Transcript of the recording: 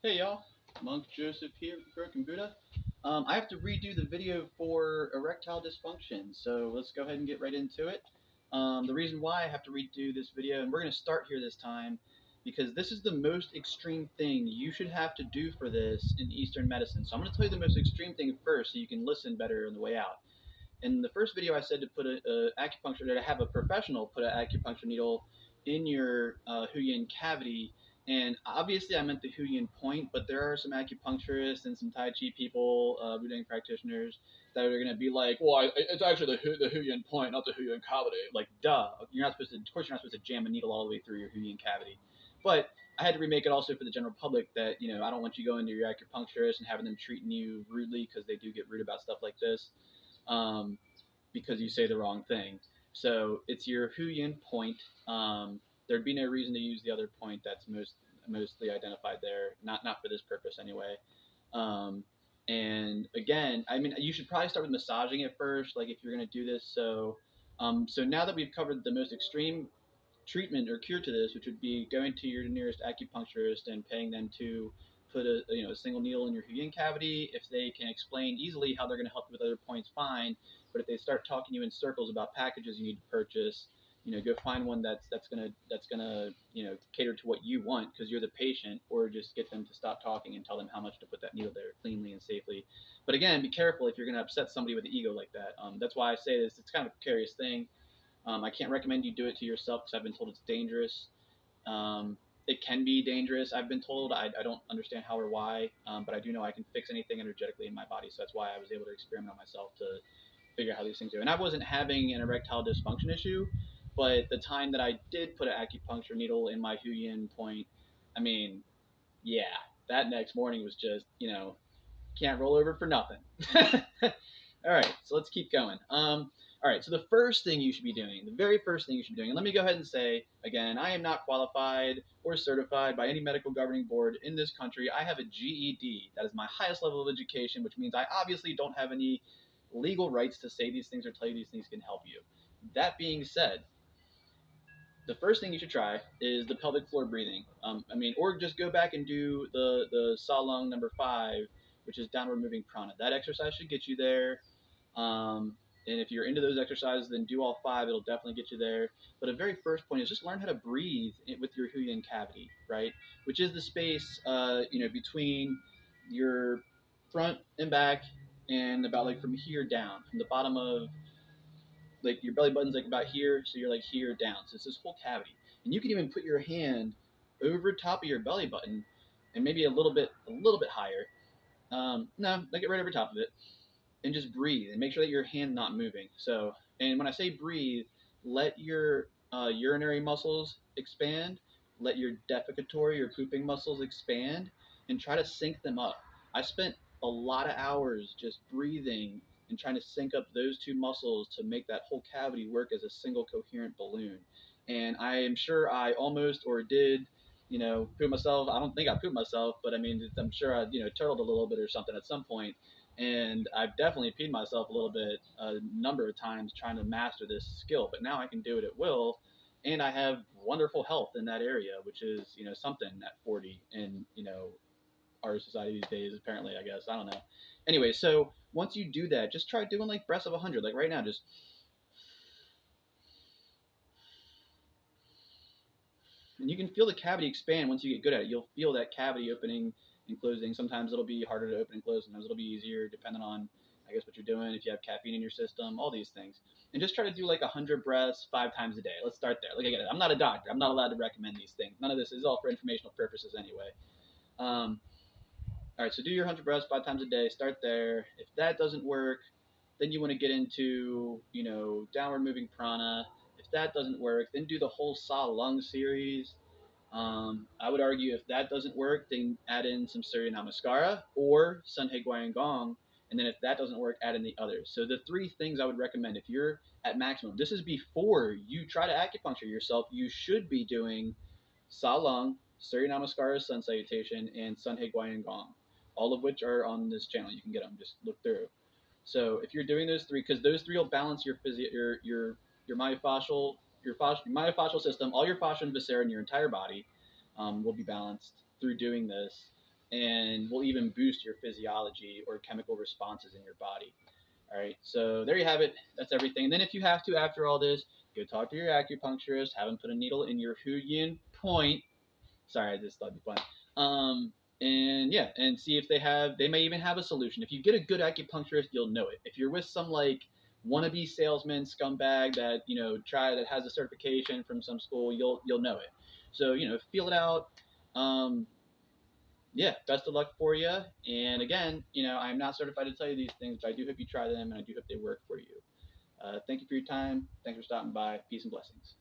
Hey y'all, Monk Joseph here, Broken Buddha. I have to redo the video for erectile dysfunction, so let's go ahead and get right into it. The reason why I have to redo this video, and we're going to start here this time, because this is the most extreme thing you should have to do for this in Eastern medicine. So I'm going to tell you the most extreme thing first so you can listen better on the way out. In the first video, I said to put a acupuncture, to have a professional put an acupuncture needle in your Huyin cavity. And obviously, I meant the Huyin point, but there are some acupuncturists and some Tai Chi people, Wudang practitioners, that are going to be like, well, it's actually the Huyin point, not the Huyin cavity. Like, duh. You're not supposed to, of course, you're not supposed to jam a needle all the way through your Huyin cavity. But I had to remake it also for the general public that, I don't want you going to your acupuncturist and having them treating you rudely because they do get rude about stuff like this, um, because you say the wrong thing. So it's your Huyin point. There'd be no reason to use the other point that's mostly identified there. Not for this purpose anyway. Um, and again, I mean, you should probably start with massaging it first, like if you're going to do this. So now that we've covered the most extreme treatment or cure to this, which would be going to your nearest acupuncturist and paying them to put a single needle in your Huyin cavity. If they can explain easily how they're going to help you with other points, fine. But if they start talking to you in circles about packages you need to purchase, go find one that's gonna cater to what you want because you're the patient, or just get them to stop talking and tell them how much to put that needle there cleanly and safely. But again, be careful if you're going to upset somebody with the ego like that. That's why I say this. It's kind of a precarious thing. I can't recommend you do it to yourself because I've been told it's dangerous. It can be dangerous, I've been told. I don't understand how or why, but I do know I can fix anything energetically in my body. So that's why I was able to experiment on myself to figure out how these things do. And I wasn't having an erectile dysfunction issue, but the time that I did put an acupuncture needle in my Huyin point, I mean, yeah, that next morning was just, can't roll over for nothing. All right, so let's keep going. All right, so the first thing you should be doing, the very first thing you should be doing, and let me go ahead and say again, I am not qualified or certified by any medical governing board in this country. I have a GED. That is my highest level of education, which means I obviously don't have any legal rights to say these things or tell you these things can help you. That being said, the first thing you should try is the pelvic floor breathing. Or just go back and do the Salung number 5, which is downward moving prana. That exercise should get you there. And if you're into those exercises, then do all 5. It'll definitely get you there. But a very first point is just learn how to breathe with your Huyin cavity, right? Which is the space, between your front and back, and about like from here down, from the bottom of like your belly button's like about here, so you're like here down. So it's this whole cavity, and you can even put your hand over top of your belly button, and maybe a little bit higher. No, like it right over top of it, and just breathe and make sure that your hand not moving. So, and when I say breathe, let your urinary muscles expand, let your defecatory or pooping muscles expand, and try to sync them up. I spent a lot of hours just breathing and trying to sync up those two muscles to make that whole cavity work as a single coherent balloon. And I am sure I almost or did, poop myself. I don't think I pooped myself, but I mean, I'm sure I, turtled a little bit or something at some point, and I've definitely peed myself a little bit a number of times trying to master this skill. But now I can do it at will, and I have wonderful health in that area, which is something at 40 in our society these days. Apparently, I guess I don't know. Anyway, so once you do that, just try doing like breaths of 100. Like right now, just and you can feel the cavity expand once you get good at it. You'll feel that cavity opening and closing. Sometimes it'll be harder to open and close. Sometimes it'll be easier, depending on, I guess, what you're doing. If you have caffeine in your system, all these things. And just try to do like 100 breaths 5 times a day. Let's start there. Like again, I'm not a doctor. I'm not allowed to recommend these things. None of this is all for informational purposes anyway. Um, all right, so do your 100 breaths 5 times a day. Start there. If that doesn't work, then you want to get into, downward moving prana. If that doesn't work, then do the whole Sa Lung series. I would argue if that doesn't work, then add in some Surya Namaskara or Sun He Guan Gong. And then if that doesn't work, add in the others. So the 3 things I would recommend if you're at maximum, this is before you try to acupuncture yourself, you should be doing Sa Lung, Surya Namaskara, Sun Salutation, and Sun He Guan Gong, all of which are on this channel. You can get them, just look through. So if you're doing those 3, because those 3 will balance your myofascial myofascial system, all your fascia and viscera in your entire body will be balanced through doing this. and will even boost your physiology or chemical responses in your body. All right, so there you have it. That's everything. And then if you have to, after all this, go talk to your acupuncturist, have them put a needle in your Huyin point. Sorry, I just thought it'd be fun. And yeah, and see if they may even have a solution. If you get a good acupuncturist, you'll know it. If you're with some like wannabe salesman scumbag that that has a certification from some school, you'll know it. So feel it out. Um, yeah, best of luck for you. And again, I'm not certified to tell you these things, but I do hope you try them, and I do hope they work for you. Thank you for your time. Thanks for stopping by. Peace and blessings.